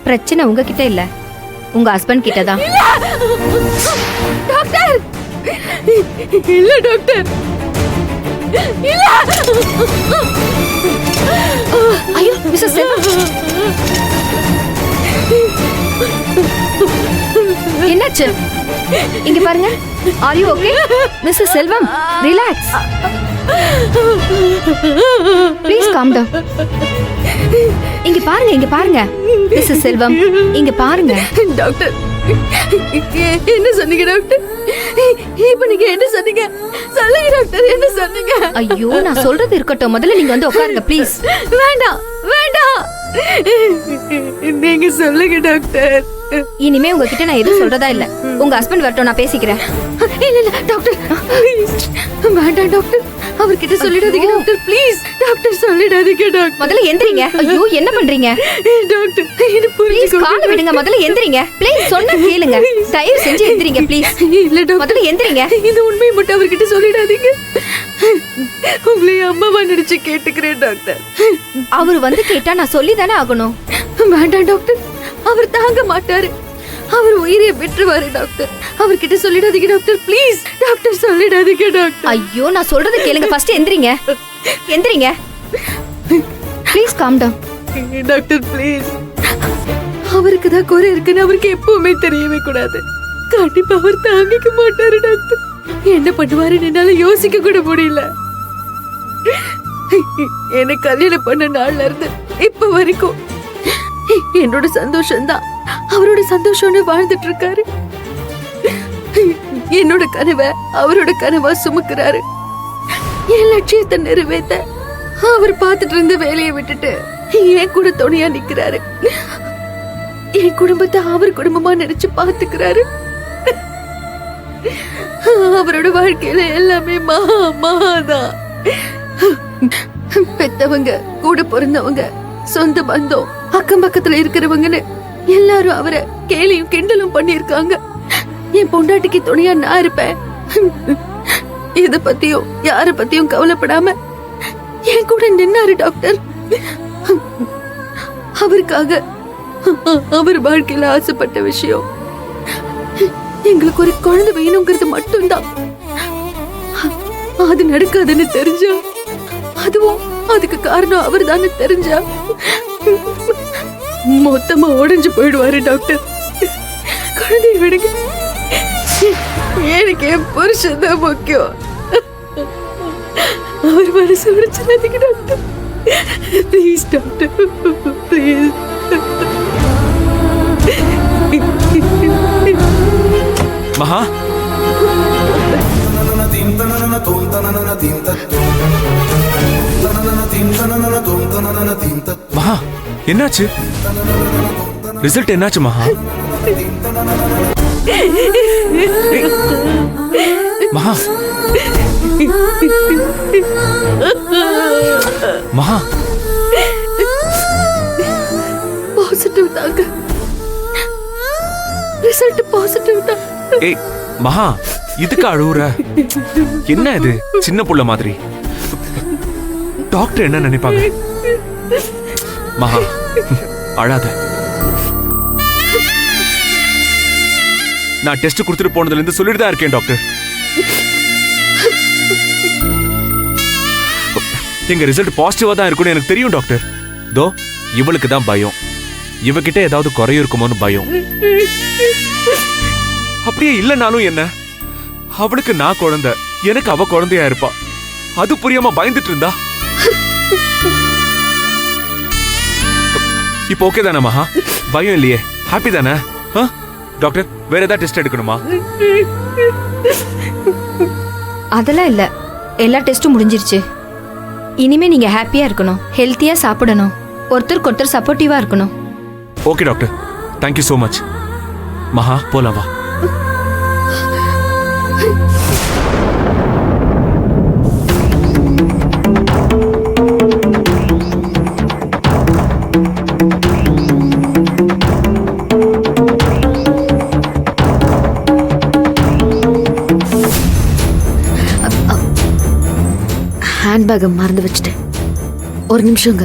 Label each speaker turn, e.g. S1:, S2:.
S1: பிரச்சனை உங்ககிட்ட இல்ல, உங்க ஹஸ்பண்ட் கிட்ட தான்.
S2: டாக்டர் இல்ல டாக்டர் இல்ல.
S1: ஐயோ மிஸ்டர் செல்வம், என்னாச்சு? இங்க பாருங்க. Are you okay? Mister Selvam, relax. Please calm down. இங்க பாருங்க, இங்க பாருங்க. மிஸ்டர் செல்வம், இங்க பாருங்க.
S2: டாக்டர் என்ன சொன்னீங்க டாக்டர்? இப்ப நீங்க என்ன சொன்னீங்க? சொல்லுங்க டாக்டர், என்ன சொன்னீங்க?
S1: ஐயோ, நான் சொல்றது இருக்கட்டும், முதல்ல நீங்க வந்து உட்காருங்க ப்ளீஸ்.
S2: வேண்டாம் வேண்டாம், நீங்க சொல்லுங்க டாக்டர்.
S1: இனிமே உங்ககிட்ட நான் எதுவும் சொல்றதா இல்ல. உங்க ஹஸ்பண்ட் வரட்டும், நான் பேசிக்கிறேன்.
S2: இல்ல இல்ல டாக்டர், வேண்டாம் டாக்டர், அவர்கிட்ட சொல்லிடாதீங்க டாக்டர், ப்ளீஸ் டாக்டர், சொல்லிடாதீங்க டாக்டர்.
S1: முதல்ல எந்திரிங்க. ஐயோ என்ன பண்றீங்க
S2: டாக்டர்? இது
S1: ப்ளீஸ் கால விடுங்க. முதல்ல எந்திரிங்க ப்ளீஸ். சொன்னா கேளுங்க, தயவு செஞ்சு எந்திரிங்க ப்ளீஸ்.
S2: இல்ல டாக்டர்,
S1: முதல்ல எந்திரிங்க.
S2: இந்த உண்மையை மட்டும் அவர்கிட்ட சொல்லிடாதீங்க. உங்களை அம்மாவா நினைச்சு கேட்டுக்கிறேன் டாக்டர்.
S1: அவர் வந்து கேட்டா நான் சொல்லிதானே ஆகணும்.
S2: வேண்டாம் டாக்டர், அவர் தாங்க மாட்டாரு, அவர் உயிரை விட்டுருவாரு டாக்டர். அவர்கிட்ட சொல்லிடாதீங்க டாக்டர், ப்ளீஸ் டாக்டர், சொல்லிடாதீங்க டாக்டர்.
S1: ஐயோ நான் சொல்றது கேளுங்க, ஃபர்ஸ்ட் எந்திரிங்க. எந்திரிங்க please, calm down.
S2: Doctor please, அவருக்கு தான் குறை இருக்குன்னு அவருக்கு எப்பவுமே தெரியவே கூடாது. கண்டிப்பா அவர் தாங்கிக்க மாட்டாரு டாக்டர். என்ன பண்ணுவாருன்னு என்னால யோசிக்க கூட முடியல. என்ன கல்யாணம் பண்ண நாள்ல இருந்து இப்ப வரைக்கும் என்னோட சந்தோஷம் தான் அவரோட சந்தோஷம்னு வாழ்ந்துட்டு இருக்காரு. என்னோட கனவை அவரோட கனவா சுமக்கிறாரு. என் லட்சியத்தை நிறைவேற்ற அவர் பார்த்துட்டு இருந்த வேலையை விட்டுட்டு என் கூட துணையா நிக்கிறாரு. என் குடும்பத்தை அவர் குடும்பமா நினைச்சு பாத்துக்கிறாரு. அவரோட வாழ்க்கையில எல்லாமே மகாதான். பெத்தவங்க, கூட பிறந்தவங்க, சொந்த பந்தம், அக்கம் பக்கத்துல இருக்கிறவங்கன்னு எல்லாரும் அவரை கேலியும் கிண்டலும் பண்ணிருக்காங்க. என் பொண்டாட்டிக்கு துணையா நான் இருப்பேன், இத பத்தியும் யார பத்தியும் கவலைப்படாம என் கூட நின்னாரு டாக்டர். அவருக்காக அவர் வாழ்க்கையில ஆசைப்பட்ட விஷயம் எங்களுக்கு ஒரு குழந்தை வேணுங்கிறது மட்டும்தான். அது நடக்காதுன்னு தெரிஞ்சா, அதுவும் அதுக்கு காரணம் அவர் தானே தெரிஞ்சா, மொத்தமா உடைஞ்சு போயிடுவாரு டாக்டர். குழந்தைய விடுங்க, எனக்கு என் புருஷன் தான் முக்கியம். அவர் மனசு உடைச்சிடாதீங்க டாக்டர், ப்ளீஸ் டாக்டர், ப்ளீஸ்.
S3: மகா, மகா என்னாச்சு? ரிசல்ட் என்னாச்சு மகா? மகா, மகா
S2: பாசிட்டிவ் தாங்க, ரிசல்ட் பாசிட்டிவ் தான்.
S3: ஏய் மகா, இதுக்கு அழுவுற? என்ன இது சின்ன புள்ள மாதிரி? டாக்டர் என்ன நினைப்பாங்க? மகா அழாத. நான் டெஸ்ட் கொடுத்துட்டு போனதுல இருந்து சொல்லிட்டு தான் இருக்கேன் டாக்டர். எங்க ரிசல்ட் பாசிட்டிவா தான் இருக்கும்னு எனக்கு தெரியும் டாக்டர். தோ இவளுக்கு தான் பயம், இவகிட்ட ஏதாவது குறையும் இருக்குமோன்னு பயம். அப்படியே இல்லனாலும் என்ன, அவளுக்கு நான் குழந்தை, எனக்கு அவ குழந்தையா இருப்பா. அது புரியாம பயந்துட்டு இருந்தா. இப்போ ஓகே தானே மகா? பயம் இல்லையே, ஹாப்பி தானே? டாக்டர் வேற ஏதாவது டெஸ்ட் எடுக்கணுமா?
S1: அதெல்லாம் இல்ல, எல்லா டெஸ்டும் முடிஞ்சிருச்சு. இனிமே நீங்க ஹாப்பியா இருக்கணும், ஹெல்த்தியா சாப்பிடணும், ஒருத்தருக்கு ஒருத்தர் சப்போர்ட்டிவா இருக்கணும்.
S3: Okay doctor, thank you so much. மகா போலாம் வா.
S2: ஹேண்ட்பேக்கை மறந்து வச்சுட்டேன். ஒரு நிமிஷங்க.